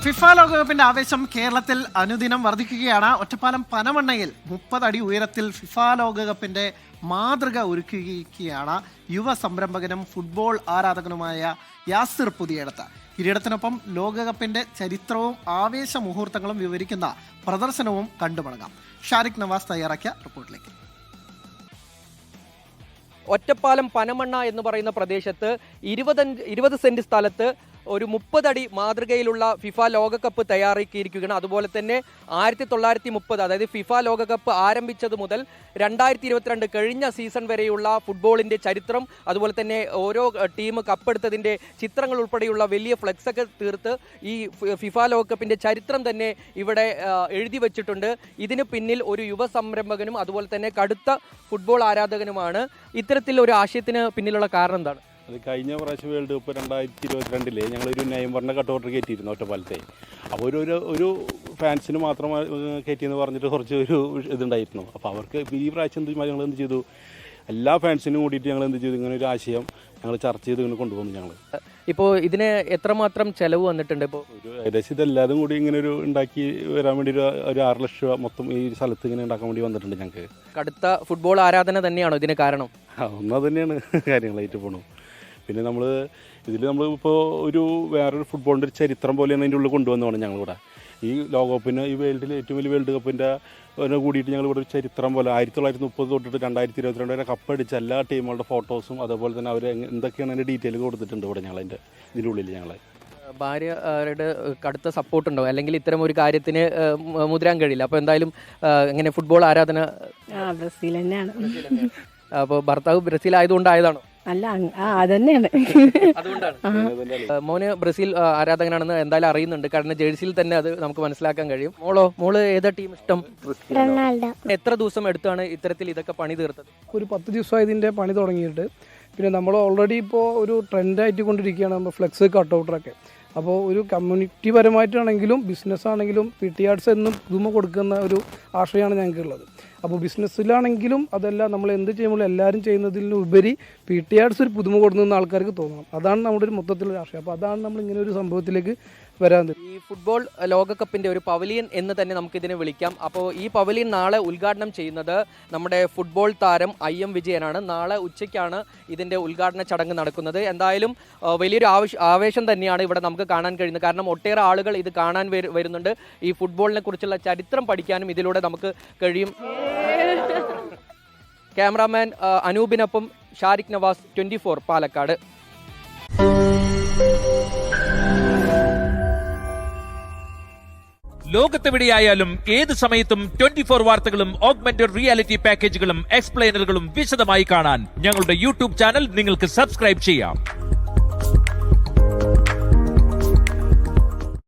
FIFA ലോകകപ്പിന്റെ ആവേശം കേരളത്തിൽ അനുദിനം വർദ്ധിക്കുകയാണ്. ഒറ്റപ്പാലം പനമണ്ണയിൽ 30 അടി ഉയരത്തിൽ ഫിഫ ലോകകപ്പിന്റെ മാതൃക ഒരുക്കുകയാണ് യുവ സംരംഭകനും ഫുട്ബോൾ ആരാധകനുമായ യാസിർ പുതിയടത്ത്. കിരീടത്തിനൊപ്പം ലോകകപ്പിന്റെ ചരിത്രവും ആവേശ മുഹൂർത്തങ്ങളും വിവരിക്കുന്ന പ്രദർശനവും കണ്ടുമടങ്ങാം. ഷാരിഖ് നവാസ് തയ്യാറാക്കിയ റിപ്പോർട്ടിലേക്ക്. ഒറ്റപ്പാലം പനമണ്ണ എന്ന് പറയുന്ന പ്രദേശത്ത് 20 സെന്റ് സ്ഥലത്ത് ഒരു 30 അടി മാതൃകയിലുള്ള ഫിഫ ലോകകപ്പ് തയ്യാറാക്കിയിരിക്കുകയാണ്. അതുപോലെ തന്നെ 1930, അതായത് ഫിഫ ലോകകപ്പ് ആരംഭിച്ചത് മുതൽ 2022 കഴിഞ്ഞ സീസൺ വരെയുള്ള ഫുട്ബോളിന്റെ ചരിത്രം, അതുപോലെ തന്നെ ഓരോ ടീം കപ്പെടുത്തതിന്റെ ചിത്രങ്ങൾ ഉൾപ്പെടെയുള്ള വലിയ ഫ്ലെക്സ് ഒക്കെ തീർത്ത് ഈ ഫിഫ ലോകകപ്പിന്റെ ചരിത്രം തന്നെ ഇവിടെ എഴുതി വെച്ചിട്ടുണ്ട്. ഇതിന് പിന്നിൽ ഒരു യുവ സംരംഭകനും അതുപോലെ തന്നെ കടുത്ത ഫുട്ബോൾ ആരാധകനുമാണ്. ഇത്തരത്തിൽ ഒരു ആശയത്തിന് പിന്നിലുള്ള കാരണം എന്താണ്? അത് കഴിഞ്ഞ പ്രാവശ്യം വേൾഡ് കപ്പ് 2022 ഞങ്ങളൊരു നവംബറിൻ്റെ കട്ടൗട്ടർ കയറ്റിയിരുന്നു ഒറ്റപ്പാലത്തെ. അപ്പോൾ ഒരു ഫാൻസിന് മാത്രം കയറ്റിയെന്ന് പറഞ്ഞിട്ട് കുറച്ച് ഒരു ഇതുണ്ടായിരുന്നു. അപ്പോൾ അവർക്ക് ഈ പ്രാവശ്യം ഞങ്ങൾ എന്ത് ചെയ്തു, എല്ലാ ഫാൻസിനും കൂടിയിട്ട് ഞങ്ങൾ എന്ത് ചെയ്തു, ഇങ്ങനെ ഒരു ആശയം ഞങ്ങൾ ചർച്ച ചെയ്ത് ഇങ്ങനെ കൊണ്ടുപോകുന്നു. ഞങ്ങൾ ഇപ്പോൾ ഇതിന് എത്രമാത്രം ചെലവ് വന്നിട്ടുണ്ട്? ഇപ്പോൾ ഏകദേശം ഇതെല്ലാതും കൂടി ഇങ്ങനെ ഒരു ഉണ്ടാക്കി വരാൻ വേണ്ടി ഒരു 6 ലക്ഷം രൂപ മൊത്തം ഈ സ്ഥലത്ത് ഇങ്ങനെ ഉണ്ടാക്കാൻ വേണ്ടി വന്നിട്ടുണ്ട് ഞങ്ങൾക്ക്. കടുത്ത ഫുട്ബോൾ ആരാധന തന്നെയാണോ ഇതിന് കാരണം? ഒന്നത് തന്നെയാണ് കാര്യങ്ങളായിട്ട് പോണു. പിന്നെ നമ്മളിപ്പോൾ വേറൊരു ഫുട്ബോളിൻ്റെ ഒരു ചരിത്രം പോലെയാണ് അതിൻ്റെ ഉള്ളിൽ കൊണ്ടുവന്നതാണ് ഞങ്ങളിവിടെ. ഈ ലോകകപ്പിന് ഈ വേൾഡിലെ ഏറ്റവും വലിയ വേൾഡ് കപ്പിൻ്റെ കൂടിയിട്ട് ഞങ്ങളിവിടെ ഒരു ചരിത്രം പോലെ 1930 തൊട്ടിട്ട് 2022 വരെ കപ്പടിച്ച എല്ലാ ടീമുകളുടെ ഫോട്ടോസും അതുപോലെ തന്നെ അവർ എന്തൊക്കെയാണ് അതിൻ്റെ ഡീറ്റെയിൽ കൊടുത്തിട്ടുണ്ട് ഇവിടെ ഞങ്ങളതിൻ്റെ ഇതിൻ്റെ ഉള്ളിൽ. ഞങ്ങളെ ഭാര്യയുടെ കടുത്ത സപ്പോർട്ട് ഉണ്ടോ, അല്ലെങ്കിൽ ഇത്തരം ഒരു കാര്യത്തിന് മുതിരാൻ കഴിയില്ല? അപ്പോൾ എന്തായാലും എങ്ങനെ ഫുട്ബോൾ ആരാധന? ബ്രസീൽ തന്നെയാണ്. അപ്പോൾ ഭർത്താവ് ബ്രസീൽ ആയതുകൊണ്ടായതാണോ? അല്ല, അതന്നെയാണ്. അതുകൊണ്ടാണ്. മോന് ബ്രസീൽ ആരാധകനാണെന്ന് എന്തായാലും അറിയുന്നുണ്ട്, കാരണം ജേഴ്സിയിൽ തന്നെ അത് നമുക്ക് മനസ്സിലാക്കാൻ കഴിയും. മോള് ഏതാ ടീം ഇഷ്ടം? എത്ര ദിവസം എടുത്താണ് ഇത്തരത്തിൽ ഇതൊക്കെ പണി തീർത്തത്? ഒരു 10 ദിവസമായി ഇതിൻ്റെ പണി തുടങ്ങിയിട്ട്. പിന്നെ നമ്മൾ ഓൾറെഡി ഇപ്പോൾ ഒരു ട്രെൻഡായിട്ട് കൊണ്ടിരിക്കുകയാണ് നമ്മൾ ഫ്ലെക്സ് കട്ടൗട്ടറൊക്കെ. അപ്പോൾ ഒരു കമ്മ്യൂണിറ്റി പരമായിട്ടാണെങ്കിലും ബിസിനസ് ആണെങ്കിലും പി.ടി. ആർട്സ് എന്നും പുതുമ കൊടുക്കുന്ന ഒരു ആശയമാണ് ഞങ്ങൾക്കുള്ളത്. അപ്പോൾ ബിസിനസ്സിലാണെങ്കിലും അതെല്ലാം നമ്മൾ എന്ത് ചെയ്യുമ്പോൾ എല്ലാവരും ചെയ്യുന്നതിലുപരി പി.ടി. ആർട്സ് ഒരു പുതുമ കൊടുക്കുന്ന ആൾക്കാർക്ക് തോന്നണം. അതാണ് നമ്മുടെ ഒരു മൊത്തത്തിലുള്ള ആശയം. അപ്പോൾ അതാണ് നമ്മൾ ഇങ്ങനെ ഒരു സംഭവത്തിലേക്ക് വരാൻ. ഈ ഫുട്ബോൾ ലോകകപ്പിന്റെ ഒരു പവലിയൻ എന്ന് തന്നെ നമുക്കിതിനെ വിളിക്കാം. അപ്പോൾ ഈ പവലിയൻ നാളെ ഉദ്ഘാടനം ചെയ്യുന്നത് നമ്മുടെ ഫുട്ബോൾ താരം IM വിജയനാണ്. നാളെ ഉച്ചയ്ക്കാണ് ഇതിന്റെ ഉദ്ഘാടന ചടങ്ങ് നടക്കുന്നത്. എന്തായാലും വലിയൊരു ആവേശം തന്നെയാണ് ഇവിടെ നമുക്ക് കാണാൻ കഴിയുന്നത്. കാരണം ഒട്ടേറെ ആളുകൾ ഇത് കാണാൻ വരുന്നുണ്ട്. ഈ ഫുട്ബോളിനെ കുറിച്ചുള്ള ചരിത്രം പഠിക്കാനും ഇതിലൂടെ നമുക്ക് കഴിയും. ക്യാമറാമാൻ അനൂപിനൊപ്പം ഷാരിഖ് നവാസ്, 24 പാലക്കാട്. ലോകത്തെവിടെയായാലും ഏത് സമയത്തും 24 വാർത്തകളും ഓഗ്മെന്റഡ് റിയാലിറ്റി പാക്കേജുകളും എക്സ്പ്ലെയിനറുകളും വിശദമായി കാണാൻ ഞങ്ങളുടെ YouTube ചാനൽ നിങ്ങൾക്ക് സബ്സ്ക്രൈബ് ചെയ്യാം.